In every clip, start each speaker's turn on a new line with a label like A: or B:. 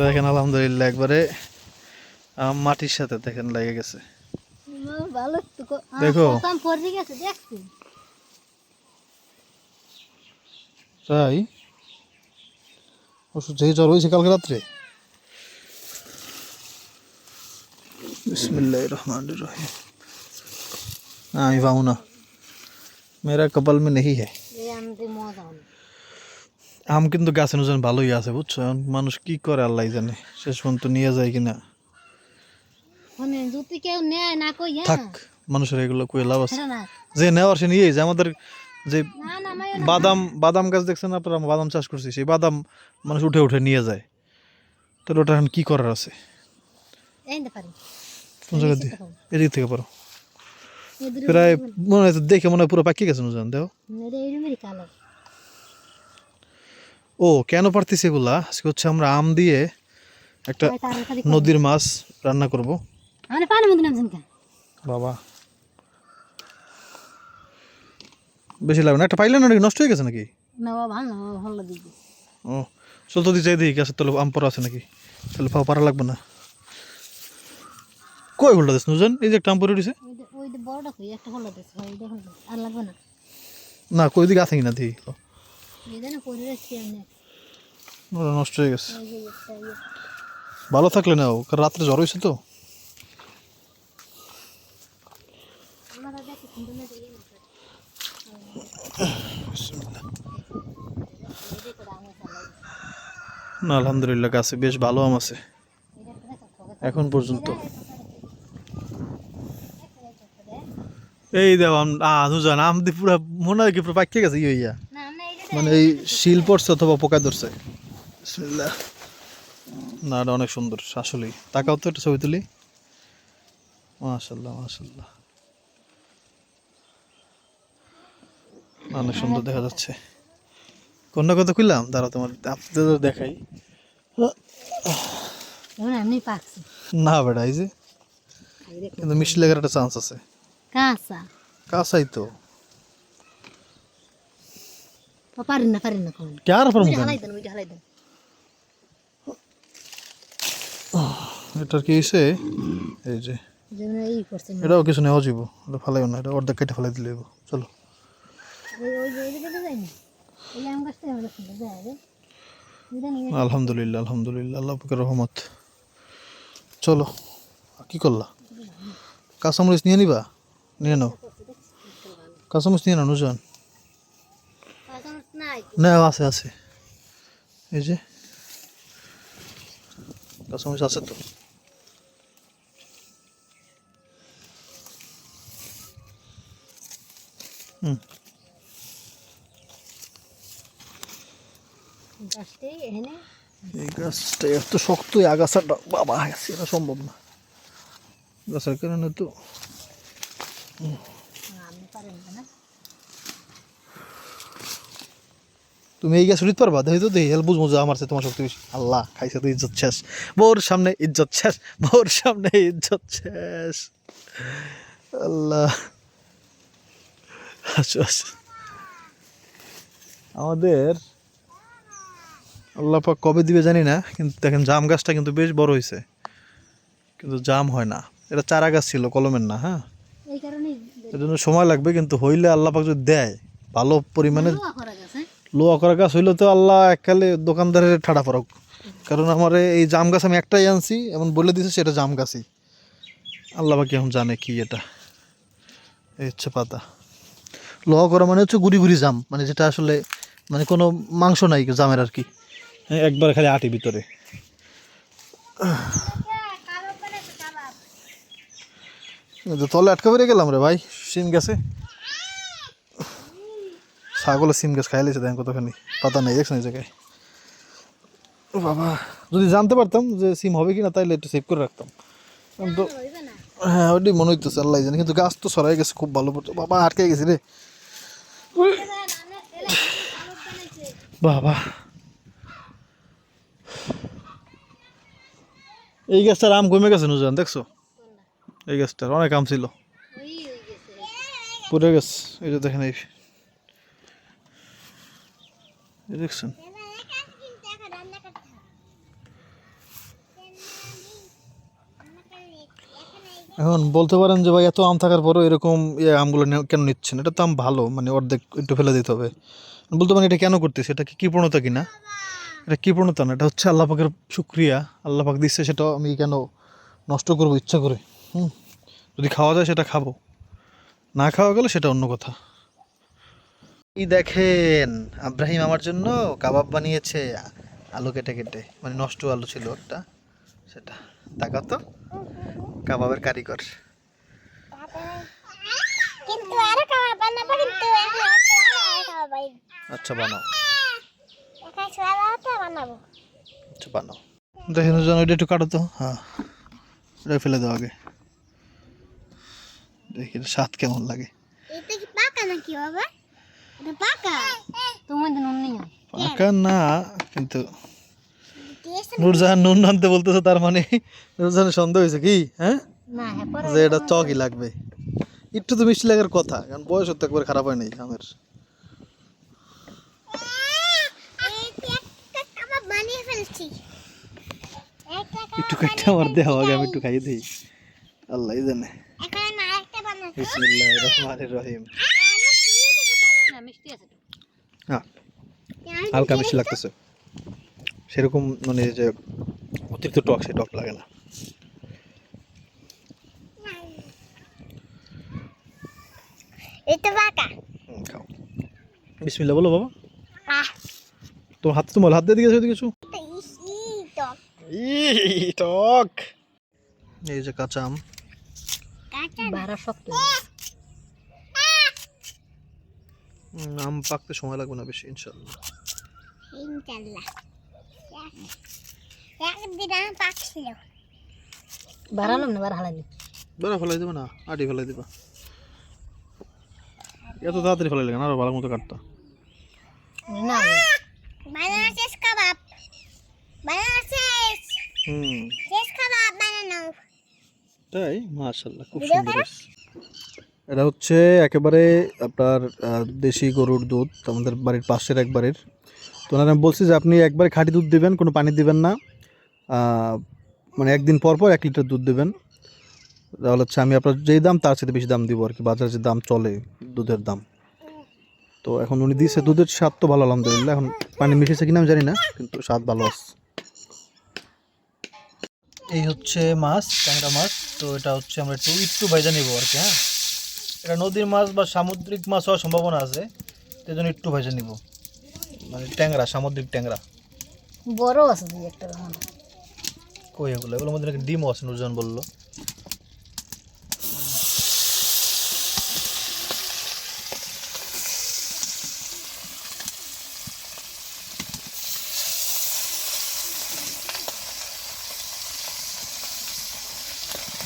A: দেখেন আলহামদুলিল্লাহ একবারে মাটির সাথে দেখেন লেগে গেছে। দেখো তাই যে জ্বর হয়েছে কালকে রাত্রে। বিসমিল্লাহির রহমানির রহিম। আমি পাবো না, মেরা কপাল মে নেই হ্যাঁ। আম কিন্তু গাছে নুজন ভালোই আছে বুঝছো, মানুষ কি করে আল্লাহ জানে, শেষ পর্যন্ত নিয়ে যায় কিনা। থাক মানুষের এগুলো কই লাভ আছে, যে নেওয়ার সে নিয়েই যায়। আমাদের যে বাদাম গাছ দেখছেন আপনারা, বাদাম চাষ করছি, সেই বাদাম মানুষ উঠে উঠে নিয়ে যায়, তাহলে ওটা এখন কি করার আছে। কোন জায়গা দিয়ে এদিক থেকে পারো প্রায় মনে হয় দেখে মনে হয় পুরো পাকি গেছে নুজন দেখো। ও কেন পারতেছি এগুলা, আজকে হচ্ছে আমরা আম দিয়ে একটা নদীর মাছ রান্না করব। বাবা বেশি লাগবে না, একটা পাইলে না নষ্ট হয়ে গেছে নাকি? ও চল তো দিয়ে দিই গাছের তলে আম পড়া আছে নাকি, তাহলে পারা লাগবে না। কই হোল্ডা দিস নুজন, এই যে একটা আম পড়ে উঠেছে না, কই দিকে আছে কিনা দিই, নষ্ট হয়ে গেছে। ভালো থাকলে নাও, কারণ রাত্রে জ্বর হয়েছে তো। না আলহামদুলিল্লাহ গাছে বেশ ভালো আম আছে এখন পর্যন্ত। এই দেখো নুজন আম দিয়ে পুরো মনে হয় কি পুরো পাকিয়ে গেছে ইয়া, মানে এই শিল পড়ছে অথবা পোকা ধরছে। বিসমিল্লাহ। না এটা অনেক সুন্দর আসলেই, তাকাও তো একটা ছবি তুলি। মাশাআল্লাহ মাশাআল্লাহ, অনেক সুন্দর দেখা যাচ্ছে। কন্যা কথা কইলাম দাঁড়া তোমার আপনাদের দেখাই। না বেটা এই যে কিন্তু মিষ্টি লাগার একটা চান্স আছে। কাঁচাই তো কার পর এটার কি হয়েছে, এই যে এটাও কিছু নেওয়া যাব, এটা ফেলাইও না, এটা অর্ধেক কেটে ফেলাই দিলে চলো। আলহামদুলিল্লাহ আলহামদুলিল্লাহ, আল্লাহ পাকের রহমত। চলো কি করলা, কাঁচামরিচ নিয়ে নিবা, নিয়ে নাও কাঁচামরিচ নিয়ে নাও নুজন। না আছে আছে, এই যে কাঁচামরিচ আছে তো। এই গাছটা এত শক্ত, আগাছাটা বাবা এটা সম্ভব না, গাছের কারণে তো। তুমি এই গাছ উঠিতে পারবা, দেখি তো দেখি বুঝবো যে আমার তোমার শক্তি বেশি। আল্লাহ খাইছে তো ইজ্জত শেষ, বউর সামনে ইজ্জত শেষ, বউর সামনে ইজ্জত শেষ। আল্লাহ আমাদের আল্লাহ পাক কবে দিবে জানি না, কিন্তু দেখেন জাম গাছটা কিন্তু বেশ বড় হয়েছে, কিন্তু জাম হয় না। এটা চারা গাছ ছিল, কলমের না। হ্যাঁ এর জন্য সময় লাগবে, কিন্তু হইলে আল্লাহ পাক যদি দেয় ভালো পরিমাণে লোয়া করা গাছ হইলে তো আল্লাহ এককালে দোকানদারের ঠাড়া পড়ক। কারণ আমার এই জাম গাছ আমি একটাই আনছি, এমন বলে দিছে সেটা জাম গাছই। আল্লাহ পাক এখন জানে কি এটা, এই হচ্ছে পাতা। লোহা করা মানে হচ্ছে গুড়ি গুড়ি জাম, মানে যেটা আসলে মানে কোনো মাংস নাই জামের আর কি, একবার খালি আটি ভিতরে। তলে আটকা পড়ে গেলাম রে ভাই, সিম গাছে ছাগলের সিম গাছ খাইলেছে, দেখেন কতখানি পাতা নেই দেখছেন এই জায়গায়। ও বাবা, যদি জানতে পারতাম যে সিম হবে কিনা তাইলে একটু সেভ করে রাখতাম, কিন্তু হ্যাঁ ওইটাই মনে হইতেছে আল্লাহ জানে। কিন্তু গাছ তো সরাই গেছে খুব ভালো, বাবা আটকে গেছি রে বাবা। এই গাছটার আম কমে গেছে নুজান, দেখছো এই গাছটার অনেক আম ছিল, পড়ে গেছে। এই যে দেখেন এই দেখছেন, এখন বলতে পারেন যে ভাই এত আম থাকার পরও এরকম আমগুলো কেন নিচ্ছেন? এটা তো আম ভালো, মানে অর্ধেক একটু ফেলে দিতে হবে। বলতে পারেন এটা কেন করতেছে, এটা কি কৃপণতা কিনা? এটা কৃপণতা না, এটা হচ্ছে আল্লাহ পাকের শুকরিয়া। আল্লাহ পাক দিচ্ছে, সেটা আমি কেন নষ্ট করবো ইচ্ছা করে? হুম, যদি খাওয়া যায় সেটা খাবো, না খাওয়া গেলে সেটা অন্য কথা। এই দেখেন, আব্রাহিম আমার জন্য কাবাব বানিয়েছে, আলু কেটে কেটে, মানে নষ্ট আলু ছিল একটা, সেটা। তাকাও তো, কাবাবের কারিগর।
B: কিন্তু আরো খাবার বানাবো, কিন্তু এখন আরো খাবার বানাবো।
A: আচ্ছা বানাও,
B: এখন ছোয়ালাতে বানাবো।
A: আচ্ছা বানাও। দেখেন যেন এটা একটু কাটো তো, হ্যাঁ এটা ফেলে দাও আগে, দেখি এর স্বাদ কেমন লাগে।
B: এটা কি পাকা নাকি বাবা? এটা পাকা। তুমি তো নুন নিও।
A: পাকা না, কিন্তু
B: টেস্ট
A: নূরজাহান নুন আনতে বলতেছে, তার মানে নূরজাহানের সন্দেহ হয়েছে কি? হ্যাঁ,
B: না, হ্যাঁ পরে
A: যে এটা চকই লাগবে। একটু তো মিষ্টি লাগার কথা, কারণ বয়স তো একবার খারাপ হয় নাই আমের।
B: একটা কাবাব বানিয়ে ফেলছি। একটা
A: একটু
B: কাবাব
A: কাটতে আমার দেওয়া আগে, আমি একটু খাইয়ে দিই, আল্লাহ জানে।
B: এখন আমি আরেকটা বানাবো।
A: বিসমিল্লাহির রহমানির রহিম।
B: না, মিষ্টি আছে তো।
A: হ্যাঁ, হালকা মিষ্টি লাগতেছে, সেরকম মানে যে অতিরিক্ত টক, সে টক লাগে না।
B: এটা পাকা।
A: খাও, বিসমিল্লাহ বলো বাবা।
B: আহ,
A: তোমার হাত, তোমার হাত দিয়ে দিয়েছো কিছু?
B: এটা ইসি টক।
A: টক। এই যে কাঁচা আম,
B: কাঁচা বাড়া শক্ত।
A: আম পাকতে সময় লাগবে না বেশি ইনশাল্লাহ।
B: ইনশাআল্লাহ। একদিন আমি পাকছিল।
C: বাড়ালাম না, বাড়া হালানি।
A: বেড়া ফেলাই দেবে না, আটি ফেলাই দেবা। এত তাড়াতাড়ি ফেলাই লাগে না, আরো ভালো মতো কাটতা।
C: না
B: বানানো শেষ কাবাব। বানানো শেষ।
A: হুম,
B: শেষ কাবাব বানানো।
A: তাই মাশাআল্লাহ, খুব
B: ভিডিও
A: সুন্দর হয়েছে। এটা হচ্ছে একেবারে আপনার দেশি গরুর দুধ, আমাদের বাড়ির পাশের একবারের। তো ওনারা আমি বলছি যে আপনি একবারে খাঁটি দুধ দিবেন, কোনো পানি দিবেন না, মানে একদিন পর পর 1 লিটার দুধ দেবেন। তাহলে হচ্ছে আমি আপনার যেই দাম তার সাথে বেশি দাম দিব আর কি, বাজারে যে দাম চলে দুধের দাম। তো এখন উনি দিয়েছে, দুধের স্বাদ তো ভালো আলহামদুলিল্লাহ। এখন পানি মিশিয়েছে কিনা আমি জানি না, কিন্তু স্বাদ ভালো আছে। এই হচ্ছে মাছ, ট্যাংরা মাছ। তো এটা হচ্ছে আমরা একটু ভাজা নেবো আর কি। হ্যাঁ, এটা নদীর মাছ বা সামুদ্রিক মাছ হওয়ার সম্ভাবনা আছে, সেই জন্য একটু ভেজে নিব। মানে ট্যাংরা, সামুদ্রিক ট্যাংরা।
C: বড় আছে দুই একটা রকম।
A: কই এগুলো? এগুলোর মধ্যে নাকি ডিমও আছে, নুরজান বললো।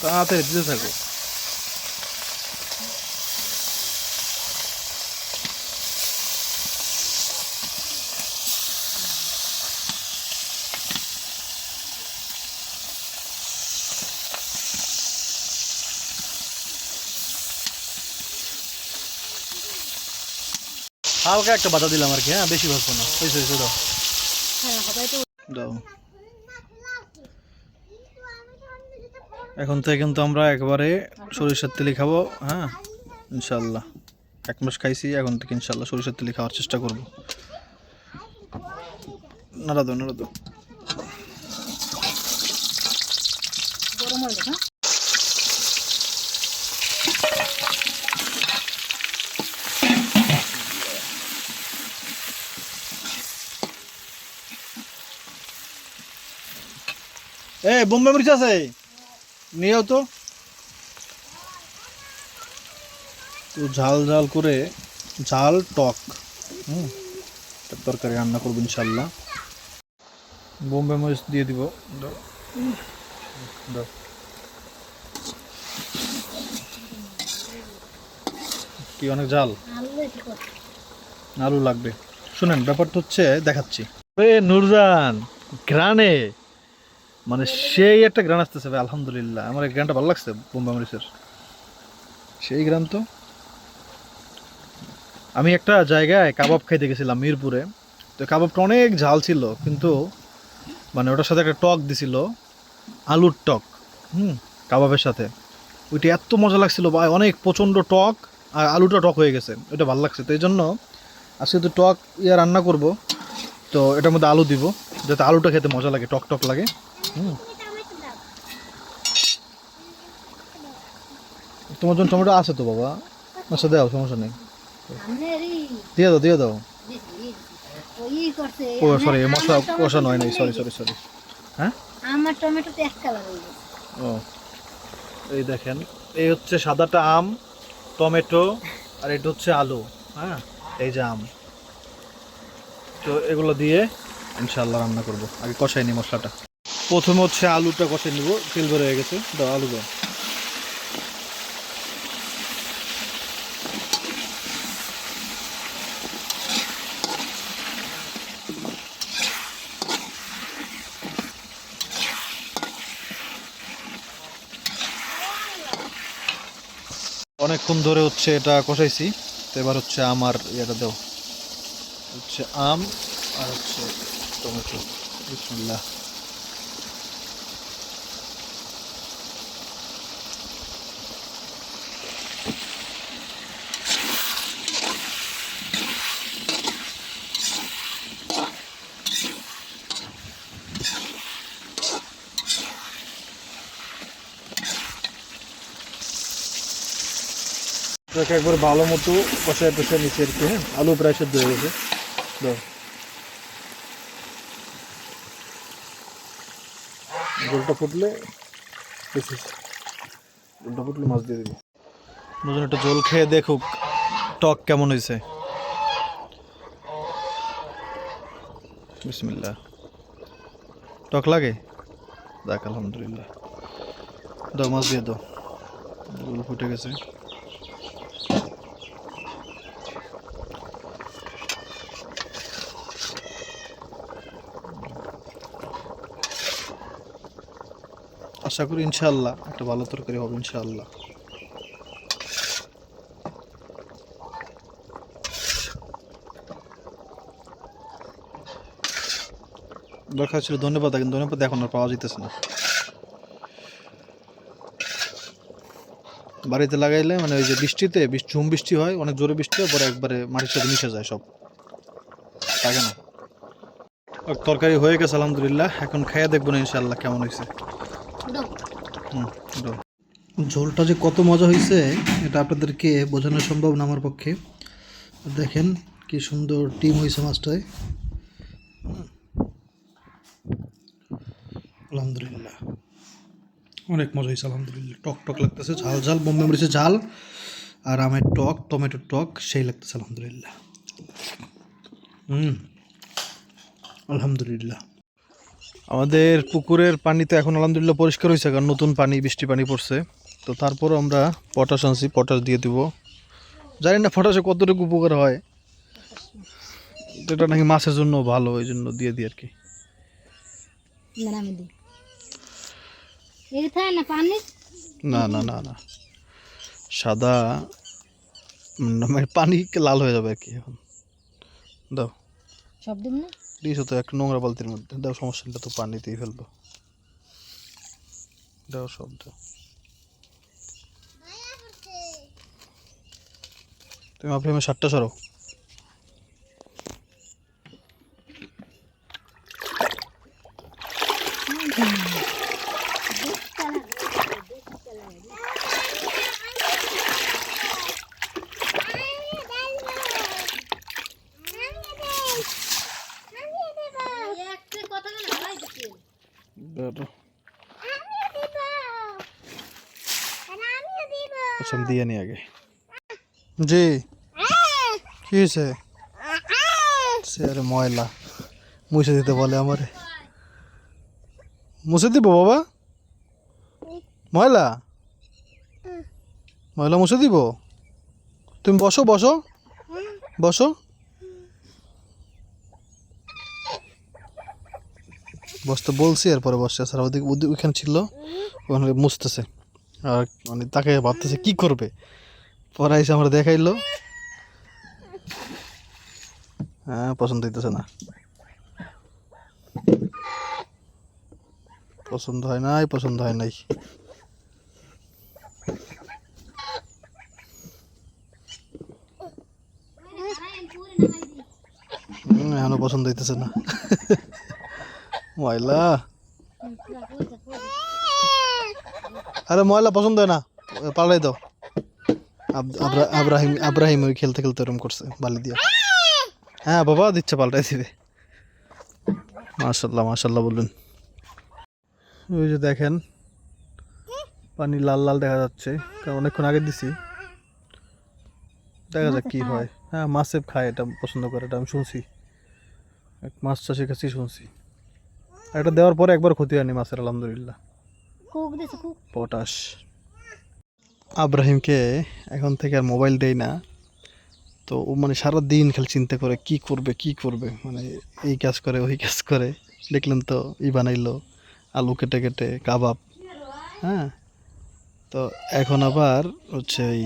A: তাড়াতাড়ি দিতে থাকো। হালকা একটা বাধা দিলাম আর কি। হ্যাঁ, বেশি ভাজবো না। হয়েছে হয়েছে, দাও
C: হ্যাঁ, সবাই তো
A: দাও। এখন থেকে কিন্তু আমরা একবারে সরিষার তেলে খাবো। হ্যাঁ ইনশাল্লাহ, 1 মাস খাইছি, এখন থেকে ইনশাল্লাহ সরিষার তেলে খাওয়ার চেষ্টা করবো। নাড়া দাও, নাড়া দাও।
C: গরম হয়ে গেছে।
A: বোম্বে মরিচ আছে, নিয়েও তো। তো ঝাল ঝাল করে, ঝাল টক তরকারি রান্না করবো ইনশাল্লাহ। বোম্বে মরিচ দিয়ে দিব, দাও দাও। কি অনেক ঝাল? আলু লাগবে। শুনেন, ব্যাপারটা হচ্ছে দেখাচ্ছি। নূরজান গ্রানে, মানে সেই একটা গ্রান আসতেছে ভাই, আলহামদুলিল্লাহ। আমার এই গ্রানটা ভালো লাগছে, বোম্বে মরিচের সেই গ্রান। তো আমি একটা জায়গায় কাবাব খাইতে গেছিলাম মিরপুরে। তো কাবাবটা অনেক ঝাল ছিল, কিন্তু মানে ওটার সাথে একটা টক দিছিল, আলুর টক। কাবাবের সাথে ওইটা এত মজা লাগছিল ভাই, অনেক প্রচণ্ড টক, আর আলুটা টক হয়ে গেছে, ওইটা ভালো লাগছে। তো এই জন্য আজকে তো টক রান্না করব, তো এটার মধ্যে আলু দিব যাতে আলুটা খেতে মজা লাগে, টক টক লাগে।
B: টমেটো দাও।
A: তোমার জন্য টমেটো আছে তো বাবা, আচ্ছা দাও, সমস্যা নেই,
C: আমনেরই
A: দিয়ে দাও দিয়ে দাও।
C: ওই করছে
A: ও সরি, মশলা কষানো হয় নাই, সরি সরি সরি। হ্যাঁ
C: আমার টমেটো তো এক কালার হয়ে গেছে।
A: ও এই দেখেন, এই হচ্ছে সাদাটা আম, টমেটো, আর এটা হচ্ছে আলু। হ্যাঁ এই যে আম, তো এগুলো দিয়ে ইনশাআল্লাহ রান্না করব। আগে কষাই নি মশলাটা, প্রথমে হচ্ছে আলুটা কষাই নিব, তেল বের হয়ে গেছে, দাও আলু দাও। অনেকক্ষণ ধরে হচ্ছে এটা কষাইছি, তো এবার হচ্ছে আমার ইয়েটা দাও, হচ্ছে আম আর হচ্ছে টমেটো। বিসমিল্লাহ। এটাকে একবার ভালো মতো কষায় টষায় নিচে আর কি। হ্যাঁ আলু প্রায় সেদ্ধ হয়ে গেছে, দাও। জলটা ফুটলে জলটা ফুটলে মাছ দিয়ে দিবি। নতুন একটা জল খেয়ে দেখুক টক কেমন হয়েছে। বিসমিল্লাহ। টক লাগে? দেখ আলহামদুলিল্লাহ। দাও মাছ দিয়ে দাও, জল ফুটে গেছে। আশা করি ইনশাআল্লাহ একটা ভালো তরকারি হবে ইনশাআল্লাহ। দরকার ছিল ধন্যবাদ, কিন্তু ধন্যবাদ এখন আর পাওয়া যেতেছে না। বাড়িতে লাগাইলে মানে ওই যে বৃষ্টিতে ঝুম বৃষ্টি হয়, অনেক জোরে বৃষ্টি হয়, পরে একবারে মাটির সাথে মিশে যায় সব, থাকে না। তরকারি হয়ে গেছে আলহামদুলিল্লাহ, এখন খাইয়া দেখবো না ইনশাআল্লাহ কেমন হয়েছে। দাও। ঝোলটা যে কত মজা হয়েছে এটা আপনাদেরকে বোঝানো সম্ভব না আমার পক্ষে। দেখেন কি সুন্দর টিম হয়েছে মাছটায়, আলহামদুলিল্লাহ অনেক মজা হয়েছে আলহামদুলিল্লাহ। টক টক লাগতেছে, ঝাল ঝাল, বোম্বে মরিচের ঝাল আর আমের টক, টমেটোর টক, সেই লাগতেছে আলহামদুলিল্লাহ। আলহামদুলিল্লাহ। আমাদের পুকুরের পানি তো এখন আলহামদুলিল্লাহ পরিষ্কার হয়েছে, কারণ নতুন পানি, বৃষ্টি পানি পড়ছে। তো তারপরও আমরা পটাশ আনছি, পটাশ দিয়ে দিব। জানি না পটাশে কতটুকু উপকার হয়, এটা নাকি মাছের জন্য ভালো, এই জন্য দিয়ে দিই আর কি। না না না না, সাদা মানে পানি লাল হয়ে যাবে আর কি। এখন দাও,
C: সব দিন না
A: দিয়েছো তো একটা নোংরা বালতির মধ্যে, দাও সমস্যা নেই, তো পানিতেই ফেলবো, দাও সব দাও। তুমি আপনি আমার শার্টটা সরো। আচ্ছা দিয়ে নি আগে। জি কি হয়েছে? সে আরে ময়লা মুছে দিতে বলে আমারে, মুছে দিব বাবা? ময়লা ময়লা মুছে দিব? তুমি বসো বসো বসো, বসতে বলছি এরপরে বসছে। স্যার ওদিকে ওইখানে ছিল, ওখানে মুছতেছে, আর মানে তাকে ভাবতেছে কি করবে, পরে এসে আমরা দেখাইলো। হ্যাঁ পছন্দ হইতেছে না, পছন্দ হয় নাই, পছন্দ হয় নাই। পছন্দ হইতেছে না ময়লা আরে ময়লা পছন্দ হয় না পাল্টাই দাও আব্রাহিম ওই খেলতে খেলতে ওরম করছে বালি দিয়ে হ্যাঁ বাবা দিচ্ছে পাল্টাই দিবে মাশাল্লাহ মাশাল্লাহ বলুন ওই যে দেখেন পানি লাল লাল দেখা যাচ্ছে কারণ অনেকক্ষণ আগে দিছি দেখা যাক কি হয় হ্যাঁ মাছে খায় এটা পছন্দ করে এটা আমি শুনছি এক মাছ চাষের কাছেই শুনছি আর এটা দেওয়ার পরে একবার ক্ষতি হয়নি মাছের আলহামদুলিল্লাহ
B: কুক দিছে কুক
A: পটাশ আব্রাহিমকে এখন থেকে আর মোবাইল দেই না তো ও মানে সারাদিন খালি চিন্তা করে কি করবে মানে এই কাজ করে ওই কাজ করে দেখলেন তো বানাইলো আলু কেটে কেটে কাবাব হ্যাঁ তো এখন আবার হচ্ছে এই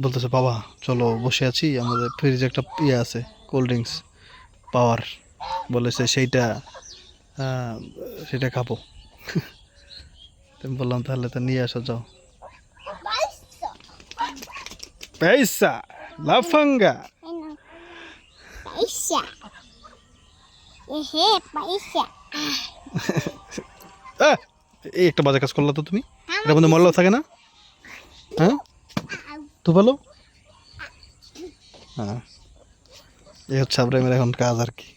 A: বলতেছে বাবা চলো বসে আছি আমাদের ফ্রিজে একটা ইয়ে আছে কোল্ড ড্রিঙ্কস পাওয়ার বলেছে সেটা খাবো আমি বললাম তাহলে তো নিয়ে আসো যাও পয়সা লাফাঙ্গা
B: পয়সা পয়সা
A: এই একটা বাজে কাজ করলা তো তুমি এটার মধ্যে মরলাও থাকে না হ্যাঁ তো বলো হ্যাঁ এই হচ্ছে আব্রাহিমের এখন কাজ আর কি